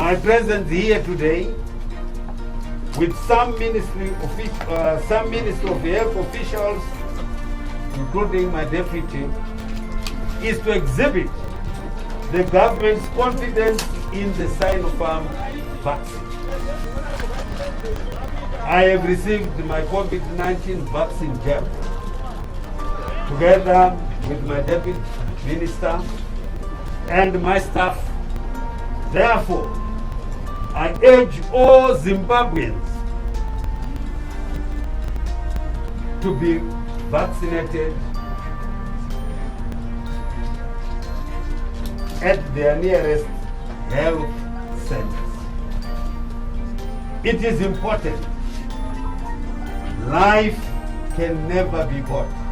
My presence here today with some Ministry of Health officials, including my deputy, is to exhibit the government's confidence in the Sinofarm vaccine. I have received my COVID-19 vaccine jab together with my deputy minister and my staff. Therefore, I urge all Zimbabweans to be vaccinated at their nearest health centers. It is important. Life can never be bought.